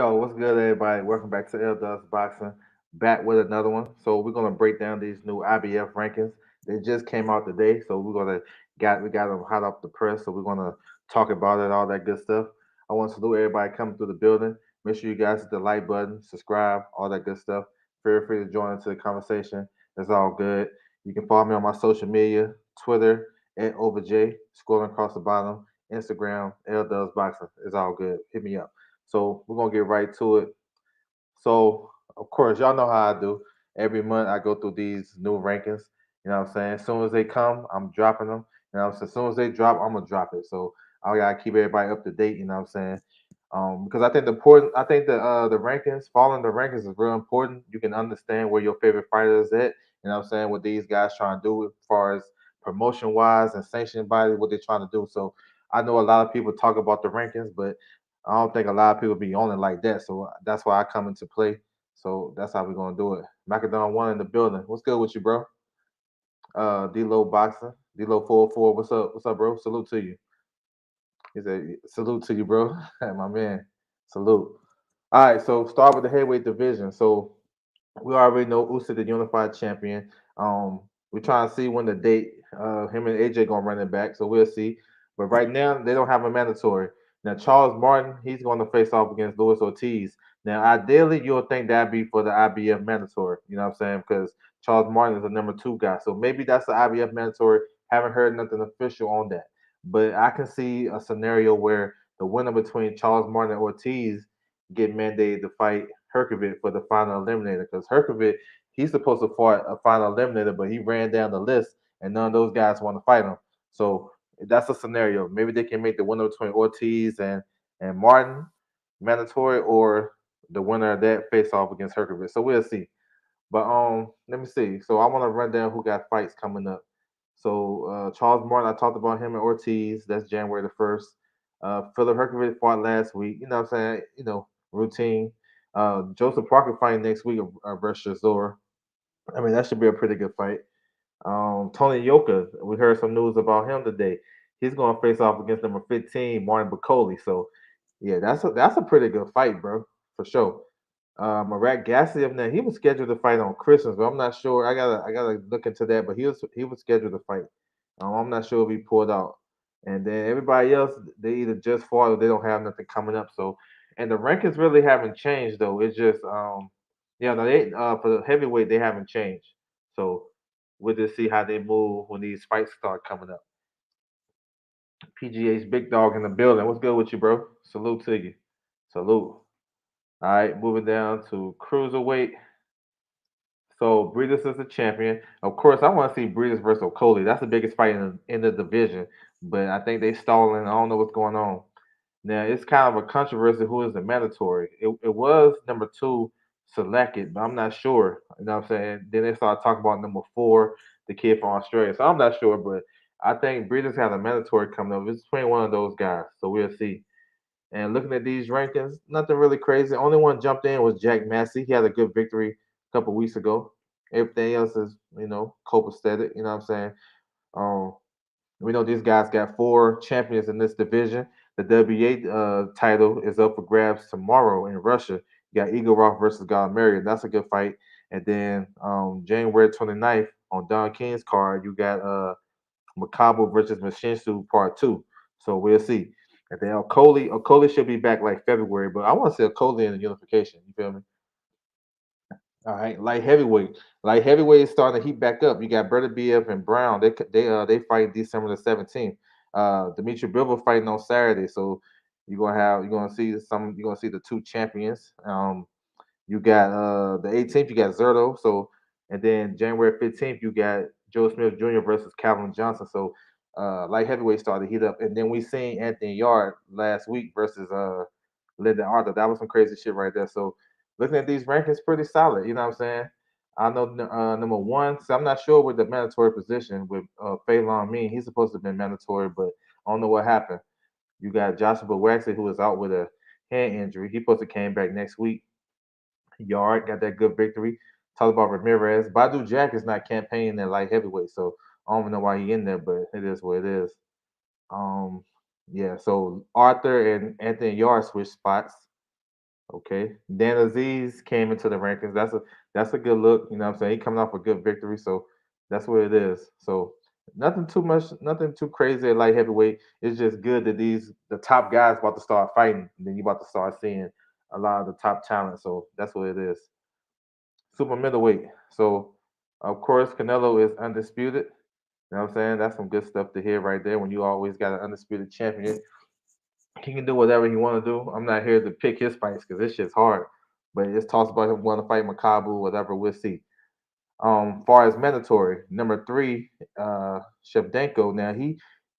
Yo, what's good, everybody? Welcome back to L Dubs Boxing. Back with another one. So we're gonna break down these new IBF rankings. They just came out today, so we got them hot off the press. So we're gonna talk about it, all that good stuff. I want to salute everybody coming through the building. Make sure you guys hit the like button, subscribe, all that good stuff. Feel free to join into the conversation. It's all good. You can follow me on my social media, Twitter at OverJ, scrolling across the bottom, Instagram, L Dubs Boxing. It's all good. Hit me up. So we're gonna get right to it. So of course, y'all know how I do. Every month I go through these new rankings. You know what I'm saying? As soon as they come, I'm dropping them. You know what I'm saying? As soon as they drop, I'm gonna drop it. So I gotta keep everybody up to date. You know what I'm saying? Because I think the rankings, following the rankings is real important. You can understand where your favorite fighter is at. You know what I'm saying? What these guys trying to do as far as promotion wise and sanctioning body, what they're trying to do. So I know a lot of people talk about the rankings, but I don't think a lot of people be on it like that. So that's why I come into play. So that's how we're gonna do it. Macadon one in the building. What's good with you, bro? D-Lo boxing. D-Lo 404. What's up? What's up, bro? Salute to you. He said, salute to you, bro. My man. Salute. All right, so start with the heavyweight division. So we already know Usyk the unified champion. We're trying to see when the date him and AJ gonna run it back, so we'll see. But right now they don't have a mandatory. Now Charles Martin he's going to face off against Luis Ortiz. Now ideally you'll think that'd be for the IBF mandatory. You know what I'm saying? Because Charles Martin is the number two guy, so maybe that's the IBF mandatory. Haven't heard nothing official on that, but I can see a scenario where the winner between Charles Martin and Ortiz get mandated to fight Herkovic for the final eliminator because Herkovic he's supposed to fight a final eliminator, but he ran down the list and none of those guys want to fight him. So that's a scenario. Maybe they can make the winner between Ortiz and Martin mandatory, or the winner of that face off against Herkovic. So we'll see. But let me see. So I want to run down who got fights coming up. So Charles Martin, I talked about him and Ortiz. That's January the 1st. Philip Herkovich fought last week. You know what I'm saying? Routine. Joseph Parker fighting next week versus Zora. I mean, that should be a pretty good fight. Tony Yoka, we heard some news about him today. He's going to face off against number 15, Martin Bacoli. So, yeah, that's a pretty good fight, bro, for sure. Marat Gassiev, now he was scheduled to fight on Christmas, but I'm not sure. I gotta look into that. But he was scheduled to fight. I'm not sure if he pulled out. And then everybody else, they either just fought or they don't have nothing coming up. So, and the rankings really haven't changed though. It's just yeah, no, they for the heavyweight they haven't changed. So we'll just see how they move when these fights start coming up. PGA's big dog in the building. What's good with you, bro? Salute to you. Salute. All right, moving down to cruiserweight. So Breeders is the champion. Of course, I want to see Breeders versus Okoli. That's the biggest fight in the division. But I think they stalling. I don't know what's going on. Now it's kind of a controversy who is the mandatory. It was number two selected, but I'm not sure. You know what I'm saying? Then they started talking about number four, the kid from Australia. So I'm not sure, but I think Breeders has a mandatory coming up. It's between one of those guys. So we'll see. And looking at these rankings, nothing really crazy. Only one jumped in was Jack Massey. He had a good victory a couple weeks ago. Everything else is, copacetic. You know what I'm saying? Um, we know these guys got four champions in this division. The WA title is up for grabs tomorrow in Russia. You got Eagle Rock versus Galmerian. That's a good fight. And then January 29th on Don King's card, you got Makabo versus Machinsu Part 2. So we'll see. And then Okoli should be back like February, but I want to see Okoli in the unification. You feel me? All right, light heavyweight is starting to heat back up. You got Berta BF and Brown. They fight December the 17th. Dimitri Bivol fighting on Saturday, so you're gonna see the two champions. You got the 18th, you got Zerto. So and then January 15th, you got Joe Smith Jr. versus Calvin Johnson. So light heavyweight started to heat up, and then we seen Anthony Yard last week versus Lyndon Arthur. That was some crazy shit right there. So looking at these rankings, pretty solid. You know what I'm saying? I know number one. So I'm not sure with the mandatory position with Phelan Mean. He's supposed to have been mandatory, but I don't know what happened. You got Joshua Waxy who is out with a hand injury. He supposed to came back next week. Yard got that good victory. Talk about Ramirez. Badu Jack is not campaigning at light heavyweight, so I don't even know why he in there, but it is what it is. Um, yeah. So Arthur and Anthony Yard switch spots. Okay. Dan Aziz came into the rankings. That's a good look. You know what I'm saying? He coming off a good victory, so that's what it is. So nothing too much, nothing too crazy at light heavyweight. It's just good that the top guys about to start fighting. And then you about to start seeing a lot of the top talent. So that's what it is. Super middleweight. So of course Canelo is undisputed. You know what I'm saying? That's some good stuff to hear right there. When you always got an undisputed champion, he can do whatever he want to do. I'm not here to pick his fights because this shit's hard. But it's talks about him want to fight Makabu, whatever. We'll see. Far as mandatory, number three, Shevdenko.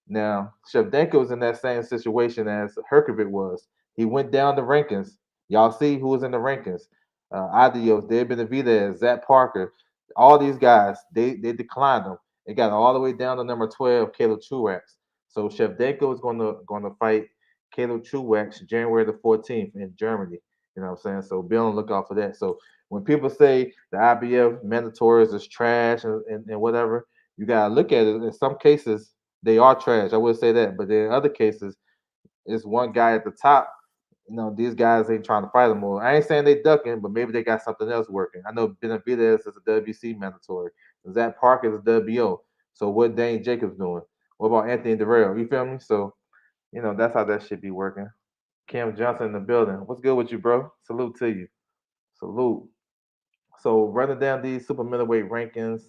Now Shevdenko's in that same situation as Herkovic was. He went down the rankings. Y'all see who was in the rankings? Adios, David Benavidez, Zach Parker, all these guys. They declined them. It got all the way down to number 12, Caleb Truax. So Shevdenko is going to fight Caleb Truax January the 14th in Germany. You know what I'm saying? So be on the lookout for that. So when people say the IBF mandatories is trash and whatever, you gotta look at it. In some cases, they are trash. I would say that, but then in other cases, it's one guy at the top. You know, these guys ain't trying to fight them more. I ain't saying they ducking, but maybe they got something else working. I know Benavidez is a WC mandatory. Zach Parker is a WO. So what Dane Jacobs doing? What about Anthony Darrell? You feel me? So that's how that should be working. Cam Johnson in the building. What's good with you, bro? Salute to you. Salute. So running down these super middleweight rankings,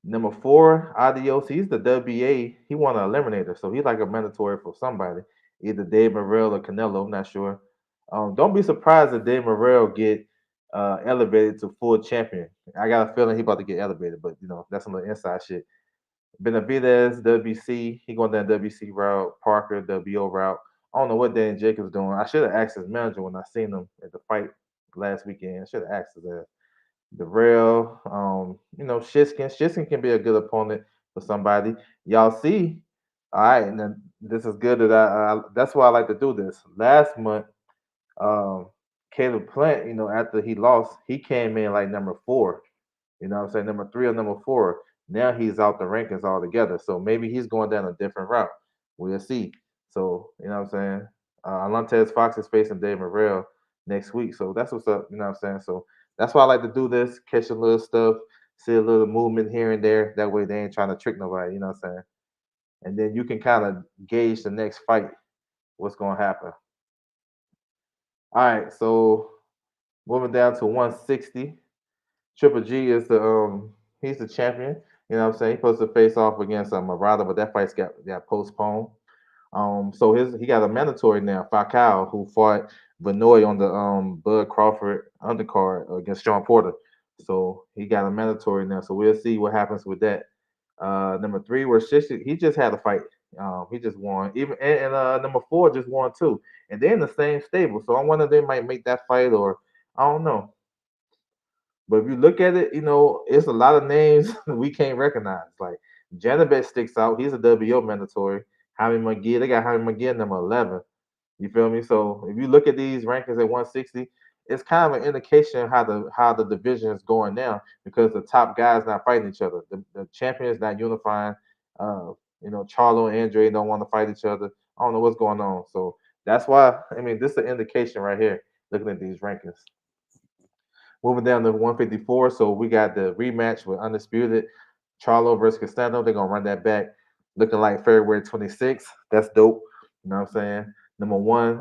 number four, Adios. He's the WA. He won an eliminator, so he's like a mandatory for somebody, either Dave Morrell or Canelo. I'm not sure. Don't be surprised if Dave Morrell get elevated to full champion. I got a feeling he about to get elevated, but that's some of the inside shit. Benavidez, WC, he going down WC route. Parker, WO route. I don't know what Dan Jacobs doing. I should have asked his manager when I seen him at the fight last weekend. I should have asked his ass. Darrell, Shiskin. Shiskin can be a good opponent for somebody. Y'all see, all right, and then this is good that that's why I like to do this. Last month, um, Caleb Plant, after he lost, he came in like number four. You know what I'm saying? Number three or number four. Now he's out the rankings altogether. So maybe he's going down a different route. We'll see. So, you know what I'm saying? Alantez Fox is facing Dave Morrell next week. So that's what's up. You know what I'm saying? So that's why I like to do this, catch a little stuff, see a little movement here and there. That way they ain't trying to trick nobody. You know what I'm saying? And then you can kind of gauge the next fight, what's going to happen. All right. So moving down to 160. Triple G is the he's the champion. You know what I'm saying? He's supposed to face off against Murata, but that fight's got postponed. So he got a mandatory now, Falcao, who fought Vinoy on the Bud Crawford undercard against Sean Porter. So he got a mandatory now. So we'll see what happens with that. Number three, where Shishi, he just had a fight. He just won. Even and number four just won too. And they're in the same stable. So I wonder if they might make that fight or I don't know. But if you look at it, it's a lot of names we can't recognize. Like Janabet sticks out. He's a WO mandatory. Jaime McGee, they got Jaime McGee at number 11. You feel me? So if you look at these rankings at 160, it's kind of an indication how the division is going now because the top guys not fighting each other. The champions not unifying. Charlo and Andre don't want to fight each other. I don't know what's going on. So that's why this is an indication right here looking at these rankings. Moving down to 154, so we got the rematch with Undisputed, Charlo versus Castano. They're gonna run that back, looking like February 26th. That's dope. You know what I'm saying? Number one,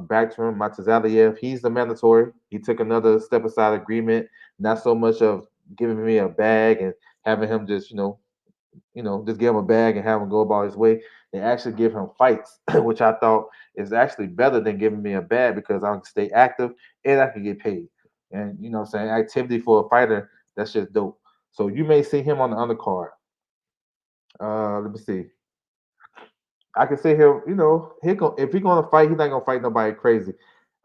Backroom Matazaliev. He's the mandatory. He took another step aside agreement. Not so much of giving me a bag and having him just just give him a bag and have him go about his way. They actually give him fights, which I thought is actually better than giving me a bag because I can stay active and I can get paid. And what I'm saying, activity for a fighter, that's just dope. So you may see him on the undercard. Let me see. I can see him, if he's gonna fight, he's not gonna fight nobody crazy.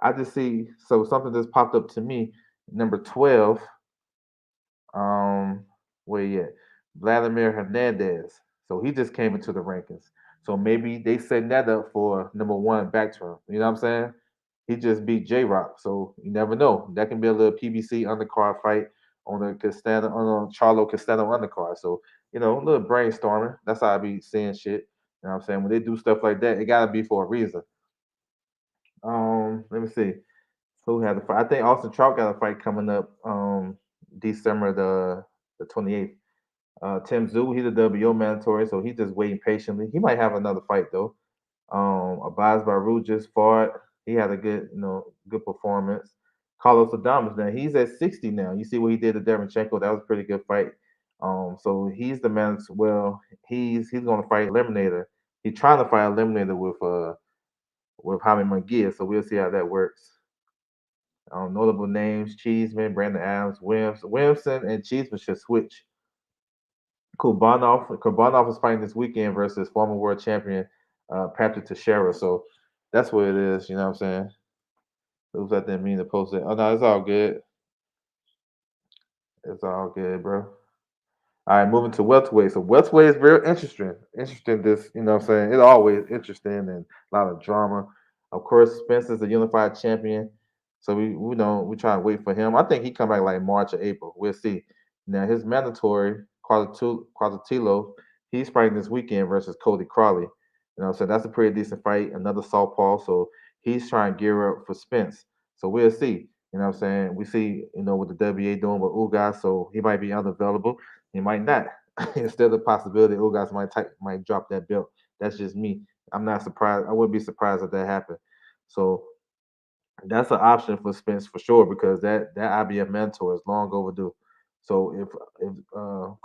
I just see something just popped up to me. Number 12, um, where he at? Vladimir Hernandez. So he just came into the rankings. So maybe they setting that up for number one back term. You know what I'm saying? He just beat J Rock. So you never know. That can be a little PBC undercard fight on the Castano on a Charlo Castano undercard. So, a little brainstorming. That's how I be seeing shit. You know what I'm saying? When they do stuff like that, it gotta be for a reason. Let me see. Who had the fight? I think Austin Trout got a fight coming up December the 28th. Tim Tszyu, he's a WO mandatory, so he's just waiting patiently. He might have another fight though. Abaz Baru just fought. He had a good, good performance. Carlos Adames now he's at 60 now. You see what he did to Derevchenko? That was a pretty good fight. So he's the man. Well, he's going to fight Eliminator. He's trying to fight Eliminator with Jaime Munguia. So we'll see how that works. Notable names: Cheeseman, Brandon Adams, Williamson, and Cheeseman should switch. Kurbanov is fighting this weekend versus former world champion Patrick Teixeira. So that's what it is. You know what I'm saying? Oops, I didn't mean to post it. Oh no, it's all good. It's all good, bro. All right, moving to welterweight. So welterweight is very interesting. Interesting. This, you know what I'm saying? It's always interesting and a lot of drama. Of course, Spencer's a unified champion. So we try and wait for him. I think he come back like March or April. We'll see. Now his mandatory Quadratilo, he's fighting this weekend versus Cody Crawley. So that's a pretty decent fight. Another southpaw. So he's trying to gear up for Spence. So we'll see. You know what I'm saying? We see, what the WA doing with Ugas, so he might be unavailable. He might not. Instead of the possibility Ugas might drop that belt. That's just me. I'm not surprised. I wouldn't be surprised if that happened. So that's an option for Spence for sure because that IBF mentor is long overdue. So if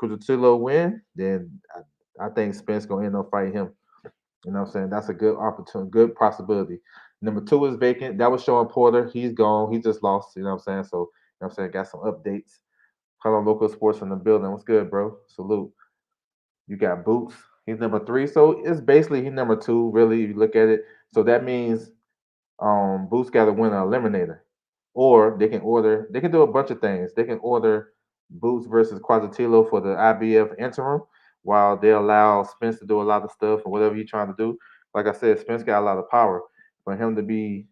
Kuzutsilo win, then I think Spence gonna end up fighting him. You know what I'm saying? That's a good opportunity, good possibility. Number two is vacant. That was Sean Porter. He's gone. He just lost. You know what I'm saying? So, you know what I'm saying? Got some updates. Hello, local sports in the building. What's good, bro? Salute. You got Boots. He's number three. So it's basically he's number two, really, if you look at it. So that means Boots got to win an eliminator, or they can do a bunch of things. They can order Boots versus Quadratilo for the IBF interim, while they allow Spence to do a lot of stuff or whatever he's trying to do. Like I said, Spence got a lot of power. For him to be,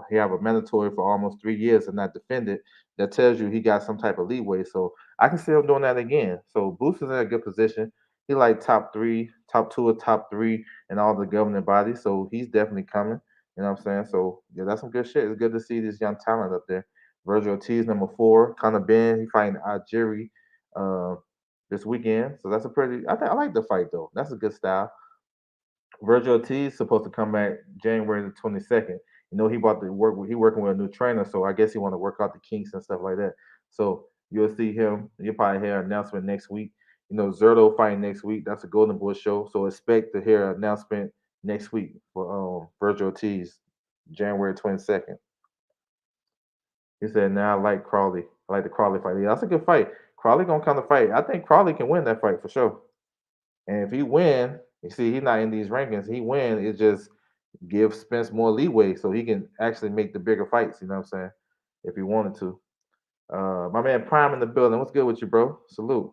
he have a mandatory for almost 3 years and not defend it. That tells you he got some type of leeway. So I can see him doing that again. So Boots is in a good position. He like top three, top two or top three in all the governing bodies. So he's definitely coming. You know what I'm saying? So yeah, that's some good shit. It's good to see this young talent up there. Virgil Ortiz, number four. Conor Ben, he fighting Algeri uh, this weekend. So that's a pretty. I like the fight though. That's a good style. Virgil Ortiz supposed to come back January the 22nd. He about to work. He working with a new trainer, so I guess he want to work out the kinks and stuff like that. So you'll see him. You'll probably hear an announcement next week. Zerto fighting next week. That's a Golden Boy show. So expect to hear an announcement next week for Virgil Ortiz, January 22nd. He said, "Now I like Crawley. I like the Crawley fight. Yeah, that's a good fight. Crawley gonna come to fight. I think Crawley can win that fight for sure. And if he win, you see, he's not in these rankings. He win, it just gives Spence more leeway, so he can actually make the bigger fights. You know what I'm saying? If he wanted to. My man Prime in the building. What's good with you, bro? Salute.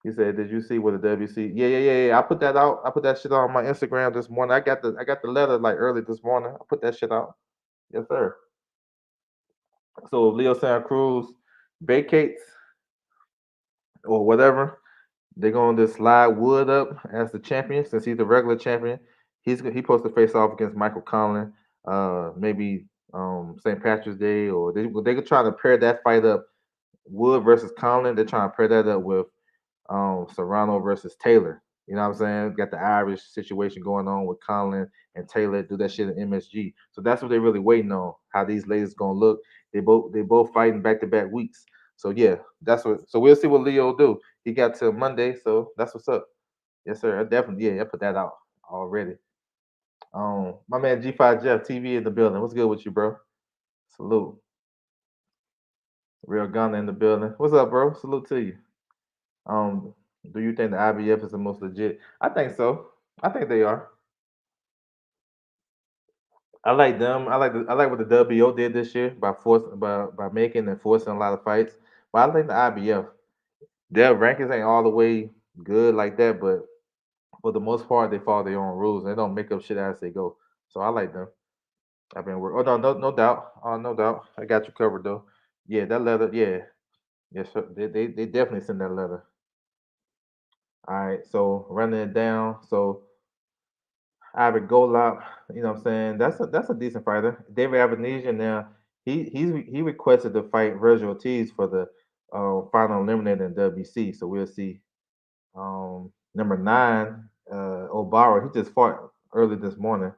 He said, "Did you see what the WC? Yeah. I put that out. I put that shit on my Instagram this morning. I got the letter like early this morning. I put that shit out. Yes, sir. So if Leo Santa Cruz vacates or whatever, they're going to just slide Wood up as the champion since he's the regular champion. He supposed to face off against Michael Conlan, maybe St. Patrick's Day, or they could try to pair that fight up. Wood versus Conlan, they're trying to pair that up with Serrano versus Taylor. You know what I'm saying? Got the Irish situation going on with Conlan and Taylor. Do that shit in MSG. So that's what they're really waiting on. How these ladies gonna look. They both fighting back to back weeks. So yeah, that's what. So we'll see what Leo do. He got till Monday, so that's what's up. Yes, sir. I definitely, yeah, I put that out already. My man G5 Jeff TV in the building. What's good with you, bro? Salute. Real Gunner in the building. What's up, bro? Salute to you. Um, do you think the IBF is the most legit? I think so. I think they are. I like them. I like what the WO did this year by making and forcing a lot of fights. But I think the IBF, their rankings ain't all the way good like that, but for the most part they follow their own rules. They don't make up shit as they go. So I like them. I've been working. Oh no doubt. Oh no doubt. I got you covered though. Yeah, that letter. Yeah, yes, sir. They definitely send that letter. All right. So running it down. So Ivory Golop, you know what I'm saying? That's a decent fighter. David Avenesian now, he requested to fight Virgil Ortiz for the final eliminator in WC. So we'll see. Number nine, Obara. He just fought early this morning.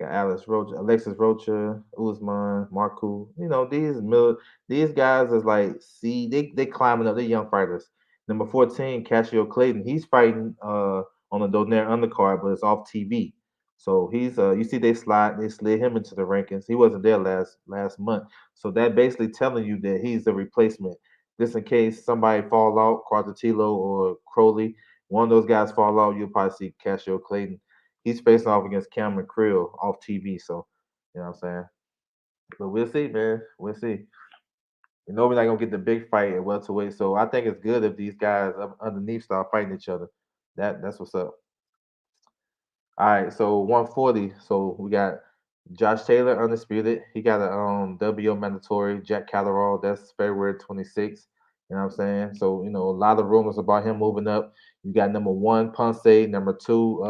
Got Alexis Rocha, Usman, Marku. These guys is like, see, they climbing up. They're young fighters. Number 14, Cassio Clayton. He's fighting on the Donaire undercard, but it's off TV. So he's you see they slid him into the rankings. He wasn't there last month. So that basically telling you that he's the replacement. Just in case somebody fall out, Quadratilo or Crowley, one of those guys fall out, you'll probably see Cassio Clayton. He's facing off against Cameron Creel off TV. So, you know what I'm saying? But we'll see, man. We'll see. We're not gonna get the big fight at welterweight. So I think it's good if these guys up underneath start fighting each other. That's what's up. All right, so 140. So we got Josh Taylor, undisputed. He got a WO mandatory. Jack Catterall, that's February 26th. You know what I'm saying? So, a lot of rumors about him moving up. You got number one, Ponce, number two,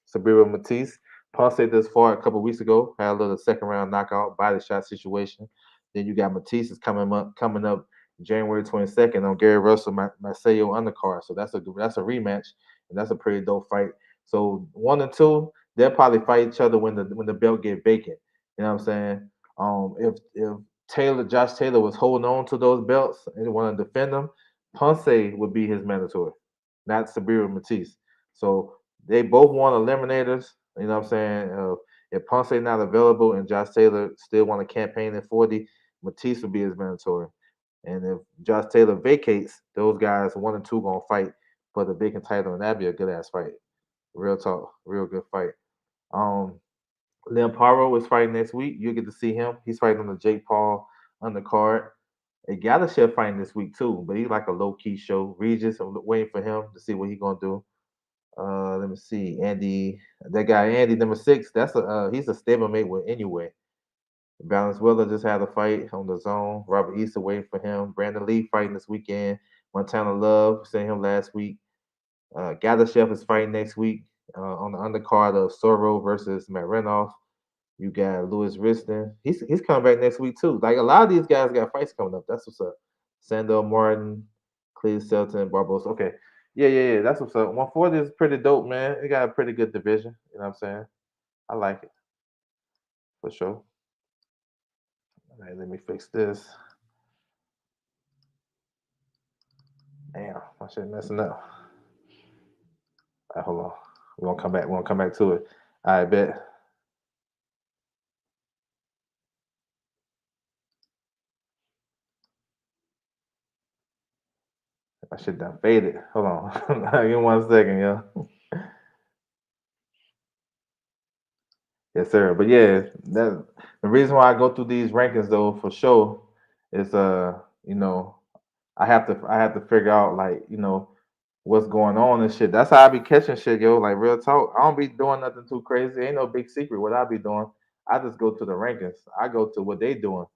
Sabiro Matisse. Ponce just fought a couple weeks ago, had a little second round knockout, body shot situation. Then you got Matisse is coming up January 22nd on Gary Russell Maceo undercard. So that's a rematch, and that's a pretty dope fight. So one and two, they'll probably fight each other when the belt get vacant. You know what I'm saying? If Josh Taylor was holding on to those belts and want to defend them, Ponce would be his mandatory, not Sabiro Matisse. So they both want eliminators. You know what I'm saying? If Ponce not available and Josh Taylor still want to campaign at 40, Matisse would be his mandatory. And if Josh Taylor vacates, those guys one and two gonna fight for the vacant title, and that'd be a good ass fight. Real talk, real good fight. Um, Lamparo is fighting next week. You'll get to see him. He's fighting on the Jake Paul undercard. A Galashev fighting this week too, but he's like a low key show. Regis, I'm waiting for him to see what he's gonna do. Let me see, Andy, that guy Andy number six. He's a stablemate with anyway. Valenzuela just had a fight on the zone. Robert Easter waiting for him. Brandon Lee fighting this weekend. Montana Love, seen him last week. Galashev is fighting next week on the undercard of Soro versus Matt Renoff. You got Lewis Riston. He's coming back next week too. Like a lot of these guys got fights coming up. That's what's up. Sandor Martin, Cleve Selton, Barbosa. Okay. Yeah. That's what's up. 140 is pretty dope, man. It got a pretty good division. You know what I'm saying? I like it for sure. All right, let me fix this. Damn, my shit messing up. All right, hold on. We're gonna come back. We're gonna come back to it. I bet. My shit done faded. Hold on. Give me 1 second, yo. Yes, sir. But yeah, that the reason why I go through these rankings though for sure is you know, I have to figure out like, what's going on and shit. That's how I be catching shit, yo. Like real talk. I don't be doing nothing too crazy. Ain't no big secret what I be doing. I just go to the rankings. I go to what they doing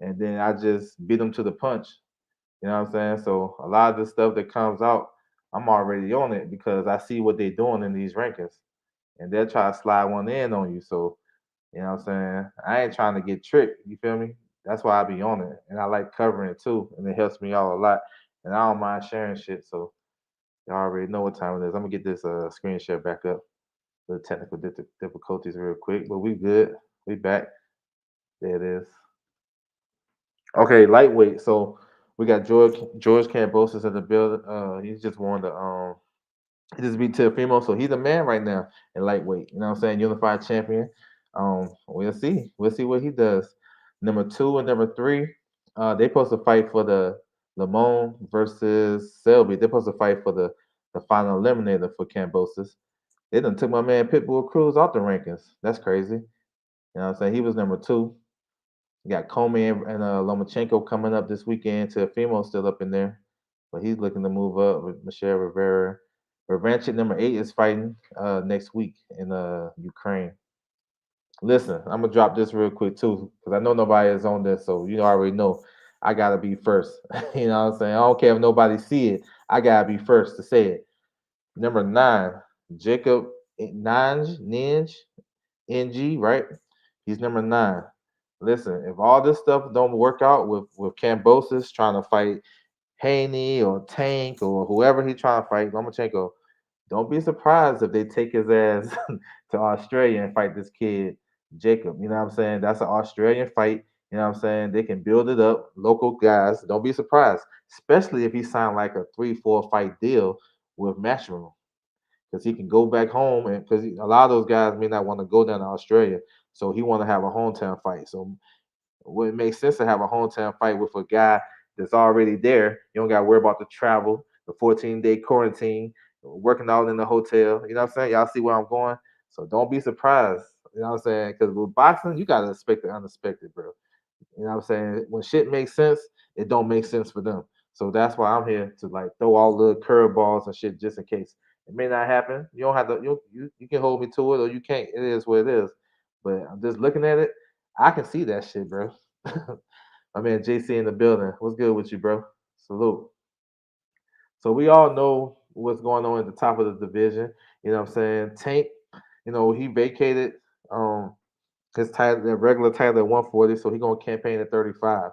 and then I just beat them to the punch. You know what I'm saying? So a lot of the stuff that comes out, I'm already on it because I see what they're doing in these rankings. And they'll try to slide one in on you. So you know what I'm saying? I ain't trying to get tricked. You feel me? That's why I be on it. And I like covering it too. And it helps me out a lot. And I don't mind sharing shit. So y'all already know what time it is. I'm gonna get this screen share back up. The technical difficulties real quick. But we good. We back. There it is. Okay, lightweight. So we got George Cambosis in the building. He's just won the he just beat Teofimo, so he's a man right now in lightweight. You know what I'm saying? Unified champion. We'll see. We'll see what he does. Number two and number three, they supposed to fight for the Lamone versus Selby. They're supposed to fight for the final eliminator for Cambosis. They done took my man Pitbull Cruz off the rankings. That's crazy. You know what I'm saying? He was number two. You got Comey and Lomachenko coming up this weekend. Teofimo still up in there, but he's looking to move up with Michelle Rivera. Revanchik number 8 is fighting next week in Ukraine. Listen, I'm gonna drop this real quick too, because I know nobody is on this, so you already know I gotta be first. You know what I'm saying? I don't care if nobody see it, I gotta be first to say it. Number 9, Jacob Ninge, NG, right? He's number 9. Listen, if all this stuff don't work out with Cambosis trying to fight Haney or Tank or whoever he trying to fight, Lomachenko, don't be surprised if they take his ass to Australia and fight this kid, Jacob. You know what I'm saying? That's an Australian fight. You know what I'm saying? They can build it up. Local guys. Don't be surprised, especially if he signed like a 3, 4 fight deal with Matchroom, because he can go back home and because a lot of those guys may not want to go down to Australia, so he want to have a hometown fight. So well, it makes sense to have a hometown fight with a guy that's already there. You don't got to worry about the travel, the 14-day quarantine, working out in the hotel. You know what I'm saying? Y'all see where I'm going? So don't be surprised. You know what I'm saying? Because with boxing, you got to expect the unexpected, bro. You know what I'm saying? When shit makes sense, it don't make sense for them. So that's why I'm here to like throw all the curveballs and shit just in case. It may not happen. You don't have to. You can hold me to it or you can't. It is what it is. But I'm just looking at it. I can see that shit, bro. My man JC in the building. What's good with you, bro? Salute. So we all know what's going on at the top of the division. You know what I'm saying? Tank, he vacated his title, the regular title at 140, so he's gonna campaign at 35.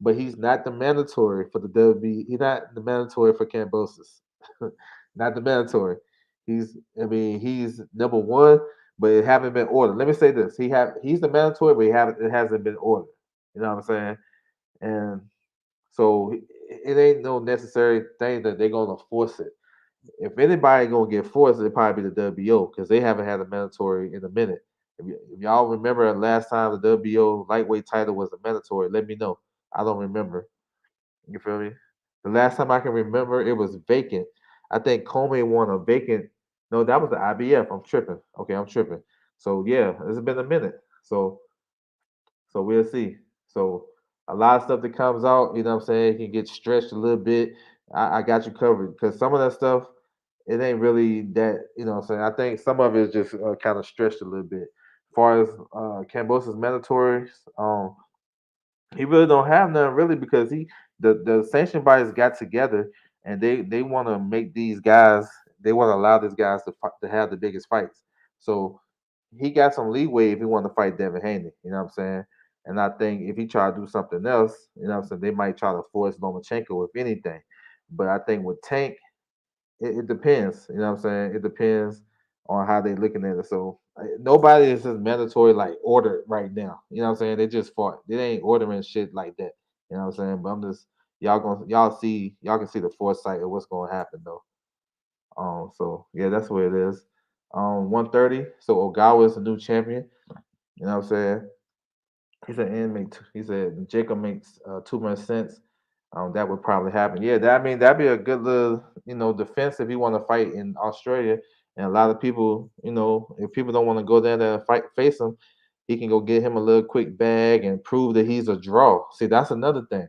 But he's not the mandatory for the WB. He's not the mandatory for Cambosis. Not the mandatory. He's number one, but it haven't been ordered. Let me say this: he's the mandatory, but it hasn't been ordered. You know what I'm saying? And so it ain't no necessary thing that they're gonna force it. If anybody gonna get forced, it probably be the WBO because they haven't had a mandatory in a minute. If y'all remember last time the WBO lightweight title was a mandatory, let me know. I don't remember. You feel me? The last time I can remember, it was vacant. I think Comey won a vacant. No, that was the IBF. I'm tripping. Okay, I'm tripping. So yeah, it's been a minute. So we'll see. So a lot of stuff that comes out, you know what I'm saying, can get stretched a little bit. I got you covered because some of that stuff, it ain't really that, you know what I'm saying. I think some of it is just kind of stretched a little bit. As far as Cambosa's mandatories, he really don't have none really because the sanction bodies got together and they want to make these guys, they want to allow these guys to have the biggest fights. So he got some leeway if he want to fight Devin Haney. You know what I'm saying? And I think if he try to do something else, you know what I'm saying, they might try to force Lomachenko if anything. But I think with Tank, it depends. You know what I'm saying? It depends on how they looking at it. So nobody is just mandatory like ordered right now. You know what I'm saying? They just fought. They ain't ordering shit like that. You know what I'm saying? But I'm just y'all can see the foresight of what's gonna happen though. So yeah, that's what it is. 130. So Ogawa is the new champion. You know what I'm saying? He said Jacob makes too much sense. That would probably happen. Yeah, that'd be a good little defense if you want to fight in Australia. And a lot of people, if people don't want to go down there and face him, he can go get him a little quick bag and prove that he's a draw. See, that's another thing.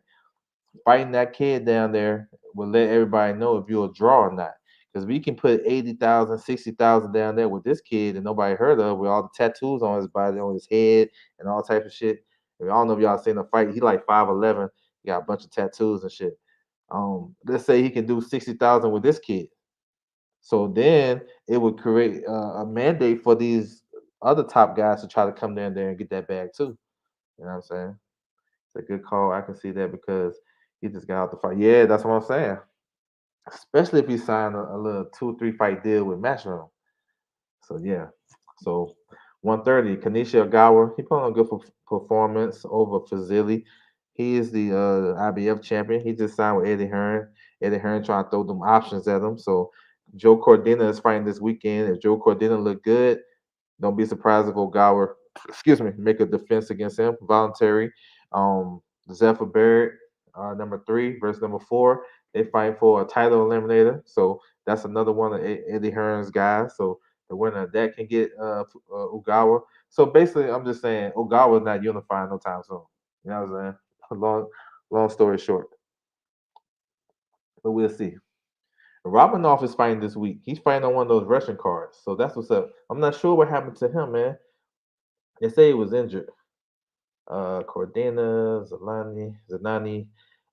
Fighting that kid down there will let everybody know if you're a draw or not. Because we can put 80,000, 60,000 down there with this kid that nobody heard of with all the tattoos on his body, on his head, and all type of shit. I don't know if y'all seen the fight. He like 5'11". He got a bunch of tattoos and shit. Let's say he can do 60,000 with this kid. So then it would create a mandate for these other top guys to try to come down there and get that bag too. You know what I'm saying? It's a good call. I can see that because he just got out the fight. Yeah, that's what I'm saying. Especially if he signed a little 2 or 3 fight deal with Matchroom. So yeah. So 130, Kanisha Ogawa, he put on a good performance over Fazili. He is the IBF champion. He just signed with Eddie Hearn. Eddie Hearn trying to throw them options at him. So Joe Cordina is fighting this weekend. If Joe Cordina look good, don't be surprised if Ogawa, excuse me, make a defense against him, voluntary. Um, Zephyr Barrett, number 3 versus number 4. They fight for a title eliminator. So that's another one of Eddie Hearn's guys. So the winner of that can get Ogawa. So basically, I'm just saying Ogawa's not unifying no time soon. You know what I'm saying? Long story short, but we'll see. Robinov is fighting this week. He's fighting on one of those Russian cards. So that's what's up. I'm not sure what happened to him, man. They say he was injured. Cordina, Zanani.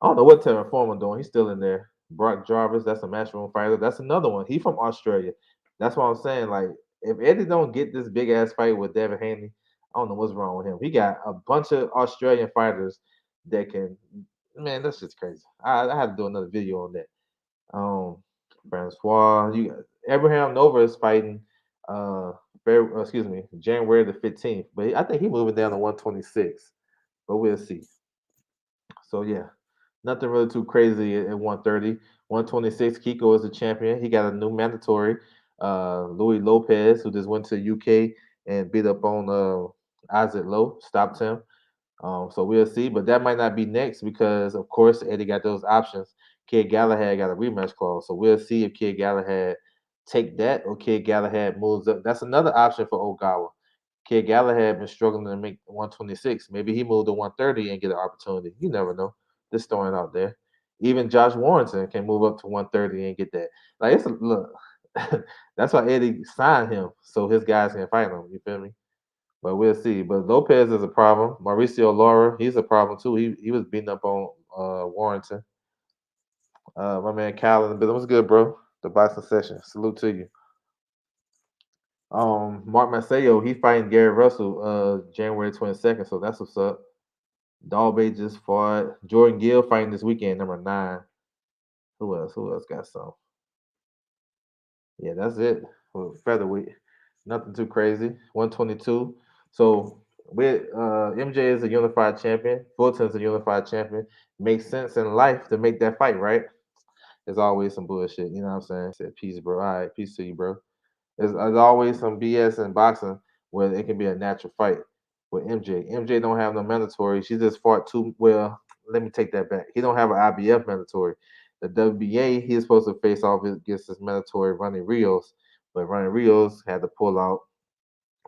I don't know what Terra Former doing. He's still in there. Brock Jarvis, that's a matchroom fighter. That's another one. He from Australia. That's what I'm saying. Like, if Eddie don't get this big ass fight with Devin Haney, I don't know what's wrong with him. He got a bunch of Australian fighters that can. Man, that's just crazy. I had to do another video on that. Francois, you Abraham Nova is fighting. Uh, excuse me, January the 15th. But I think he's moving down to 126. But we'll see. So yeah, nothing really too crazy at 130. 126, Kiko is the champion. He got a new mandatory. Louis Lopez, who just went to UK and beat up on Isaac Lowe, stopped him. So we'll see, but that might not be next because, of course, Eddie got those options. Kid Galahad got a rematch clause, so we'll see if Kid Galahad take that or Kid Galahad moves up. That's another option for Ogawa. Kid Galahad been struggling to make 126. Maybe he moved to 130 and get an opportunity. You never know. Just throwing it out there. Even Josh Warrington can move up to 130 and get that. Like it's a look. That's why Eddie signed him so his guys can fight him. You feel me? But we'll see. But Lopez is a problem. Mauricio Lara, he's a problem too. He was beating up on Warrington. My man Cal in the building. What's good, bro? The boxing session. Salute to you. Mark Macedo, he fighting Gary Russell January 22nd, so that's what's up. Dalbay just fought. Jordan Gill fighting this weekend, number 9. Who else? Who else got some? Yeah, that's it for featherweight. Nothing too crazy. 122. So with MJ is a unified champion, Fulton's a unified champion. Makes sense in life to make that fight, right? There's always some bullshit. You know what I'm saying? Said peace, bro. All right, peace to you, bro. There's always some BS in boxing where it can be a natural fight. With MJ, MJ don't have no mandatory. She just fought two. Well, let me take that back. He don't have an IBF mandatory. The WBA, he is supposed to face off against his mandatory Ronnie Rios, but Ronnie Rios had to pull out,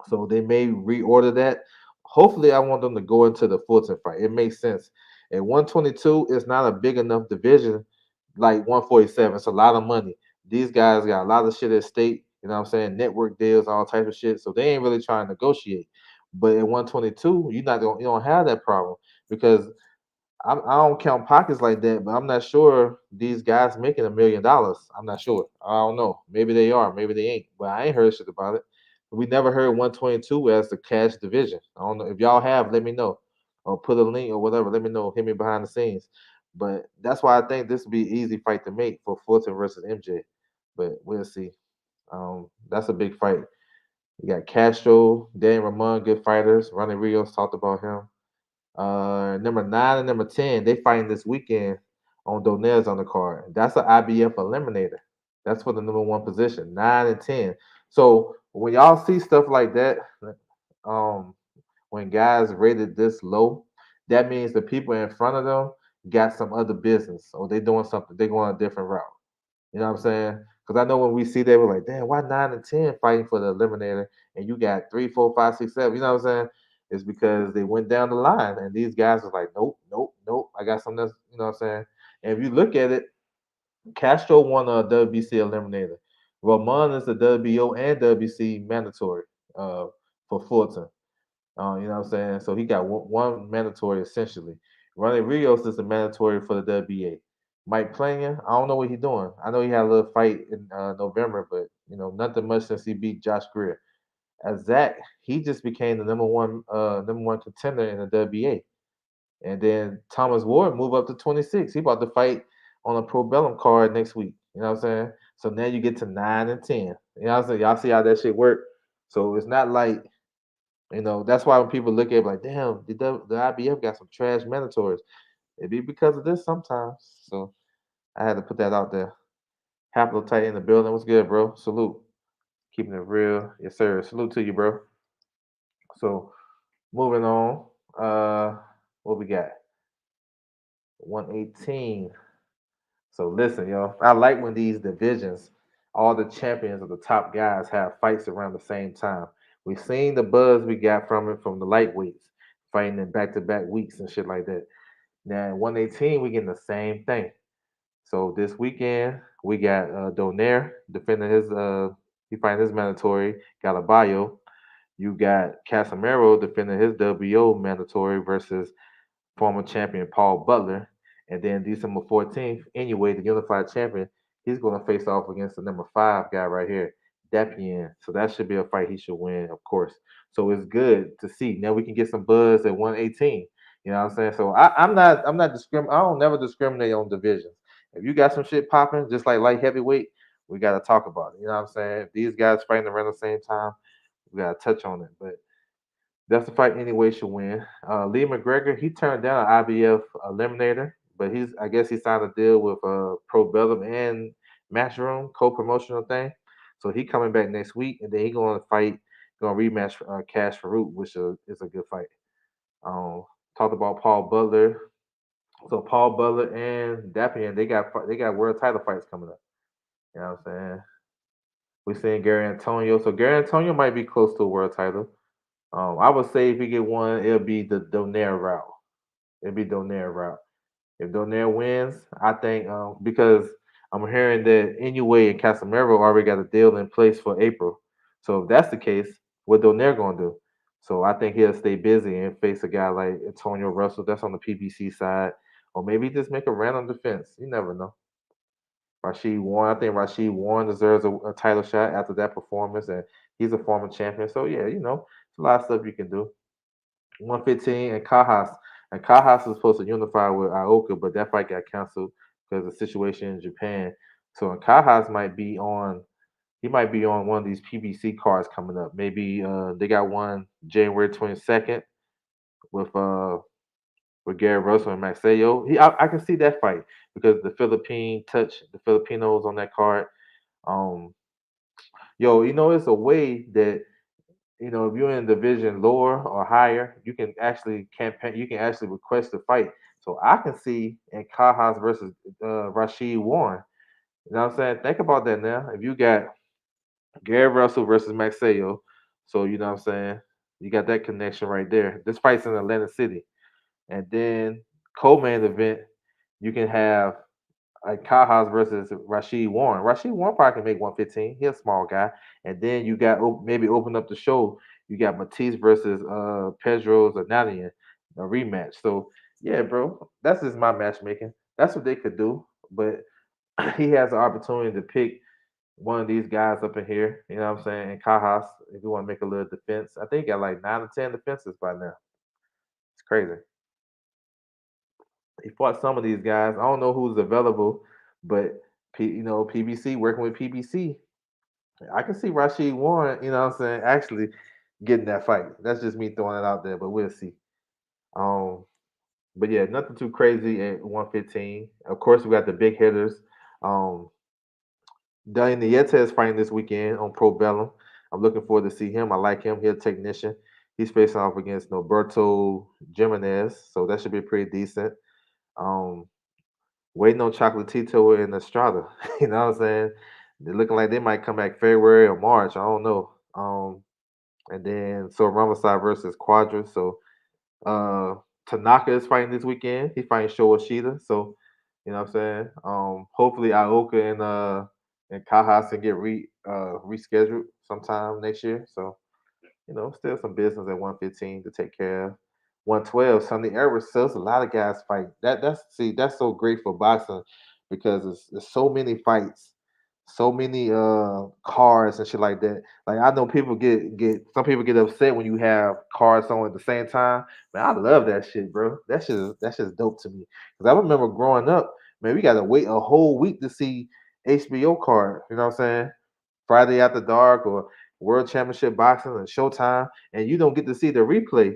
so they may reorder that. Hopefully, I want them to go into the Fulton fight. It makes sense. At 122, it's not a big enough division like 147. It's a lot of money. These guys got a lot of shit at stake. You know what I'm saying? Network deals, all types of shit. So they ain't really trying to negotiate. But at 122, you don't have that problem because I don't count pockets like that, but I'm not sure these guys making $1 million. I'm not sure. I don't know. Maybe they are. Maybe they ain't. But I ain't heard shit about it. We never heard 122 as the cash division. I don't know if y'all have. Let me know, or put a link or whatever. Let me know. Hit me behind the scenes. But that's why I think this would be an easy fight to make for Fulton versus MJ. But we'll see. That's a big fight. You got Castro, Dan Ramon, good fighters. Ronnie Rios talked about him. Number 9 and number 10, they fighting this weekend on Donez on the card. That's an IBF eliminator. That's for the number 1 position, 9 and 10. So when y'all see stuff like that, um, when guys rated this low, that means the people in front of them got some other business or they doing something. They going a different route. You know what I'm saying? Because I know when we see that, we're like, damn, why 9 and 10 fighting for the eliminator, and you got 3, 4, 5, 6, 7. You know what I'm saying? It's because they went down the line, and these guys was like, nope, nope, nope. I got something else. You know what I'm saying? And if you look at it, Castro won a WBC eliminator. Roman is the WBO and WC mandatory for Fulton. You know what I'm saying? So he got one mandatory essentially. Ronnie Rios is the mandatory for the WBA. Mike Plania, I don't know what he's doing. I know he had a little fight in November, but nothing much since he beat Josh Greer. As Zach, he just became the number one contender in the WBA. And then Thomas Ward moved up to 26. He about to fight on a Pro Bellum card next week. You know what I'm saying? So now you get to 9 and 10. You know what I'm saying? Y'all see how that shit work? So it's not like that's why when people look at it like, damn, the IBF got some trash mandatories. It be because of this sometimes. So I had to put that out there. Capital tight in the building. What's good, bro? Salute. Keeping it real. Yes, sir. Salute to you, bro. So moving on. What we got? 118. So listen, yo. I like when these divisions, all the champions of the top guys have fights around the same time. We've seen the buzz we got from it from the lightweights fighting in back-to-back weeks and shit like that. Now in 118, we getting the same thing. So this weekend we got Donaire defending his he fighting his mandatory Galabayo. You got Casamero defending his WO mandatory versus former champion Paul Butler. And then December 14th, anyway, the unified champion, he's going to face off against the number 5 guy right here, Dapian. So that should be a fight he should win, of course. So it's good to see. Now we can get some buzz at 118. You know what I'm saying? So I'm not I don't never discriminate on divisions. If you got some shit popping, just like light heavyweight, we gotta talk about it. You know what I'm saying? If these guys fighting around the same time, we gotta touch on it. But that's the fight anyway should win. Lee McGregor, he turned down an IBF eliminator, but I guess he signed a deal with Pro Bellum and Matchroom co-promotional thing. So he coming back next week, and then he gonna rematch Cash Farouk, which is a good fight. Um, Talked about Paul Butler. So Paul Butler and Dapian, they got world title fights coming up. You know what I'm saying? We seeing Gary Antonio. So Gary Antonio might be close to a world title. I would say if he get one, it'll be the Donaire route. It'll be Donaire route. If Donaire wins, I think because I'm hearing that Inoue and Casemiro already got a deal in place for April. So if that's the case, what Donaire gonna do? So I think he'll stay busy and face a guy like Antonio Russell. That's on the PBC side, or maybe just make a random defense. You never know. Rashid Warren, I think Rashid Warren deserves a title shot after that performance, and he's a former champion. So yeah, it's a lot of stuff you can do. 115 and Kajas. And Kajas was supposed to unify with Ioka, but that fight got canceled because of the situation in Japan. So Kajas might be on one of these PBC cards coming up. Maybe they got one January 22nd with Gary Russell and Maxeo. I can see that fight because the Filipinos on that card. Um, it's a way that if you're in division lower or higher, you can actually campaign. You can actually request a fight. So I can see in Kajas versus Rashid Warren. You know what I'm saying? Think about that now. If you got Gary Russell versus Maxeo, so you know what I'm saying, you got that connection right there. This fight's in Atlantic City, and then co-main event, you can have like Kajas versus Rashid Warren. Rashid Warren probably can make 115. He's a small guy. And then you got maybe open up the show. You got Matisse versus Pedro Zanalian, a rematch. So yeah, bro, that's just my matchmaking. That's what they could do. But he has an opportunity to pick one of these guys up in here. You know what I'm saying? And Kajas, if you want to make a little defense, I think he got like 9 or 10 defenses by now. It's crazy. He fought some of these guys. I don't know who's available, but PBC working with PBC. I can see Rashid Warren, you know what I'm saying, actually getting that fight. That's just me throwing it out there, but we'll see. Um, but yeah, nothing too crazy at 115. Of course, we got the big hitters. Um, Daniel Nieto is fighting this weekend on Pro Bellum. I'm looking forward to see him. I like him. He's a technician. He's facing off against Norberto Jimenez, so that should be pretty decent. Um, Waiting on Chocolatito and Estrada. You know what I'm saying? They're looking like they might come back February or March. I don't know. And then so Ramasai versus Quadra. So uh Tanaka is fighting this weekend. He's fighting Sho Ishida. So you know what I'm saying? Hopefully Ioka and Kajas can get rescheduled sometime next year. So still some business at 115 to take care of. 112, Sunday Edwards sells a lot of guys fight. That's so great for boxing because there's so many fights, so many cards and shit like that. Like I know people get some people get upset when you have cards on at the same time. Man, I love that shit, bro. That's just dope to me. Because I remember growing up, man, we gotta wait a whole week to see HBO card. You know what I'm saying? Friday After Dark or World Championship Boxing and Showtime, and you don't get to see the replay.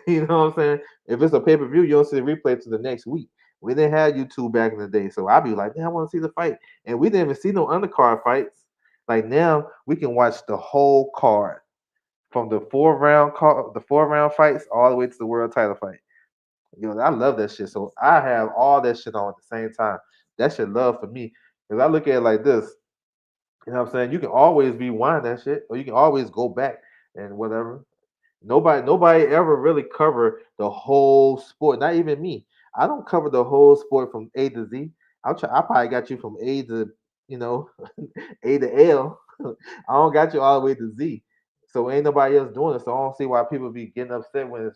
You know what I'm saying? If it's a pay per view, you don't see the replay to the next week. We didn't have YouTube back in the day, so I'd be like, man, I want to see the fight, and we didn't even see no undercard fights. Like now, we can watch the whole card from the 4 round fights all the way to the world title fight. I love that shit. So I have all that shit on at the same time. That shit love for me. Because I look at it like this. You know what I'm saying? You can always rewind that shit, or you can always go back and whatever. Nobody ever really covered the whole sport. Not even me. I don't cover the whole sport from A to Z. I probably got you from A to you know A to L. I don't got you all the way to Z. So ain't nobody else doing it. So I don't see why people be getting upset when